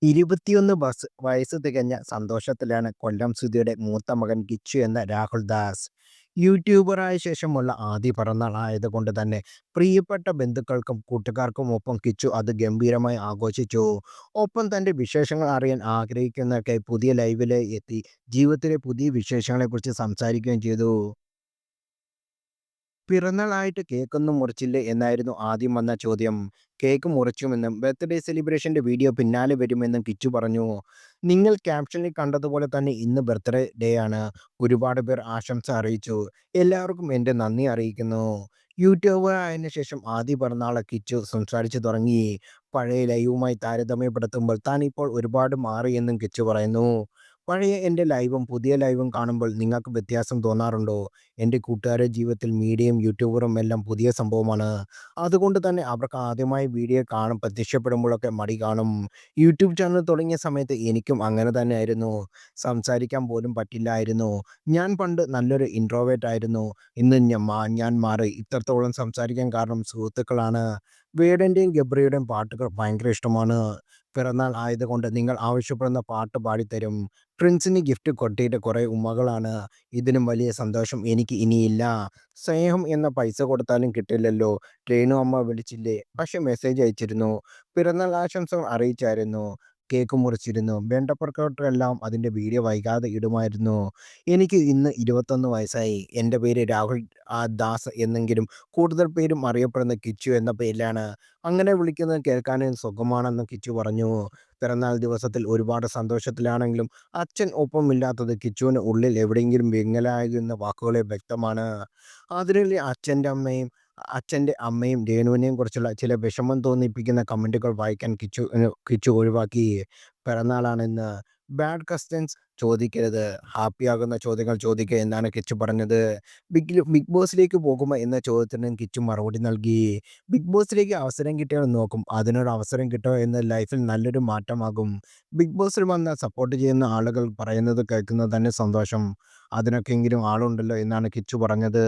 21 വയസ്സ് തികഞ്ഞ സന്തോഷത്തിലാണ് കൊല്ലം സുധിയുടെ മൂത്ത മകൻ കിച്ചു എന്ന രാഹുൽ ദാസ്. യൂട്യൂബറായ ശേഷമുള്ള ആദ്യ പിറന്നാൾ ആയതുകൊണ്ട് തന്നെ പ്രിയപ്പെട്ട ബന്ധുക്കൾക്കും കൂട്ടുകാർക്കുമൊപ്പം കിച്ചു അത് ഗംഭീരമായി ആഘോഷിച്ചു. ഒപ്പം തൻ്റെ വിശേഷങ്ങൾ അറിയാൻ ആഗ്രഹിക്കുന്നവർക്ക് പുതിയ ലൈവില് എത്തി ജീവിതത്തിലെ പുതിയ വിശേഷങ്ങളെക്കുറിച്ച് സംസാരിക്കുകയും ചെയ്തു. പിറന്നാളായിട്ട് കേക്കൊന്നും മുറിച്ചില്ലേ എന്നായിരുന്നു ആദ്യം വന്ന ചോദ്യം. കേക്ക് മുറിച്ചുവെന്നും ബർത്ത്ഡേ സെലിബ്രേഷന്റെ വീഡിയോ പിന്നാലെ വരുമെന്നും കിച്ചു പറഞ്ഞു. നിങ്ങൾ ക്യാപ്ഷനിൽ കണ്ടതുപോലെ തന്നെ ഇന്ന് ബർത്ത്ഡേ ഡേ ആണ്. ഒരുപാട് പേർ ആശംസ അറിയിച്ചു. എല്ലാവർക്കും എൻ്റെ നന്ദി അറിയിക്കുന്നു. യൂട്യൂബർ ആയതിനു ശേഷം ആദ്യ പിറന്നാളെ കിച്ചു സംസാരിച്ചു തുടങ്ങി. പഴയ ലൈവുമായി താരതമ്യപ്പെടുത്തുമ്പോൾ താൻ ഇപ്പോൾ ഒരുപാട് മാറി എന്നും കിച്ചു പറയുന്നു. പഴയ എൻ്റെ ലൈവും പുതിയ ലൈവും കാണുമ്പോൾ നിങ്ങൾക്ക് വ്യത്യാസം തോന്നാറുണ്ടോ? എൻ്റെ കൂട്ടുകാരുടെ ജീവിതത്തിൽ മീഡിയയും യൂട്യൂബറും എല്ലാം പുതിയ സംഭവമാണ്. അതുകൊണ്ട് തന്നെ അവർക്ക് ആദ്യമായി വീഡിയോ പ്രത്യക്ഷപ്പെടുമ്പോഴൊക്കെ മടി കാണും. യൂട്യൂബ് ചാനൽ തുടങ്ങിയ സമയത്ത് എനിക്കും അങ്ങനെ തന്നെയായിരുന്നു. സംസാരിക്കാൻ പോലും പറ്റില്ലായിരുന്നു. ഞാൻ പണ്ട് നല്ലൊരു ഇൻട്രോവേർട്ട് ആയിരുന്നു. ഇന്ന് ഞാൻ മാറി. ഇത്രത്തോളം സംസാരിക്കാൻ കാരണം സുഹൃത്തുക്കളാണ്. വേടൻ്റെയും ഗബ്രിയുടെയും പാട്ടുകൾ ഭയങ്കര ഇഷ്ടമാണ്. പിറന്നാൾ ആയതുകൊണ്ട് നിങ്ങൾ ആവശ്യപ്പെടുന്ന പാട്ട് പാടിത്തരും. പ്രിൻസിന് ഗിഫ്റ്റ് കൊട്ടിയിട്ട് കുറേ ഉമ്മകളാണ്. ഇതിലും വലിയ സന്തോഷം എനിക്ക് ഇനിയില്ല. സ്നേഹം എന്ന പൈസ കൊടുത്താലും കിട്ടില്ലല്ലോ. രേണു അമ്മ വിളിച്ചില്ലേ? പക്ഷെ മെസ്സേജ് അയച്ചിരുന്നു. പിറന്നാൾ ആശംസകൾ അറിയിച്ചായിരുന്നു. കേക്ക് മുറിച്ചിരുന്നു. വേണ്ടപ്പെട്ടവർക്കെല്ലാം അതിൻ്റെ വീഡിയോ വൈകാതെ ഇടുമായിരുന്നു. എനിക്ക് ഇന്ന് 21 വയസ്സായി. എൻ്റെ പേര് രാഹുൽ ദാസ് എന്നെങ്കിലും കൂടുതൽ പേരും അറിയപ്പെടുന്നത് കിച്ചു എന്ന പേരിലാണ്. അങ്ങനെ വിളിക്കുന്നത് കേൾക്കാനും സുഖമാണെന്ന് കിച്ചു പറഞ്ഞു. പിറന്നാൾ ദിവസത്തിൽ ഒരുപാട് സന്തോഷത്തിലാണെങ്കിലും അച്ഛൻ ഒപ്പമില്ലാത്തത് കിച്ചുവിന് ഉള്ളിൽ എവിടെയെങ്കിലും വിങ്ങലാകുന്ന വാക്കുകളിൽ വ്യക്തമാണ്. അതിനിടെ അച്ഛൻ്റെ അമ്മയും രേണുവിനെയും കുറിച്ചുള്ള ചില വിഷമം തോന്നിപ്പിക്കുന്ന കമൻറ്റുകൾ വായിക്കാൻ കിച്ചു ഒഴിവാക്കി. പിറന്നാളാണിന്ന്. ബാഡ് ക്വസ്റ്റ്യൻസ് ചോദിക്കരുത്. ഹാപ്പിയാകുന്ന ചോദ്യങ്ങൾ ചോദിക്കുക എന്നാണ് കിച്ചു പറഞ്ഞത്. ബിഗ് ബോസിലേക്ക് പോകുമോ എന്ന ചോദ്യത്തിന് കിച്ചു മറുപടി നൽകി. ബിഗ് ബോസിലേക്ക് അവസരം കിട്ടിയാൽ നോക്കും. അതിനൊരു അവസരം കിട്ടുക എന്നത് ലൈഫിൽ നല്ലൊരു മാറ്റമാകും. ബിഗ് ബോസിൽ വന്ന് സപ്പോർട്ട് ചെയ്യുന്ന ആളുകൾ പറയുന്നത് കേൾക്കുന്നത് തന്നെ സന്തോഷം. അതിനൊക്കെയെങ്കിലും ആളുണ്ടല്ലോ എന്നാണ് കിച്ചു പറഞ്ഞത്.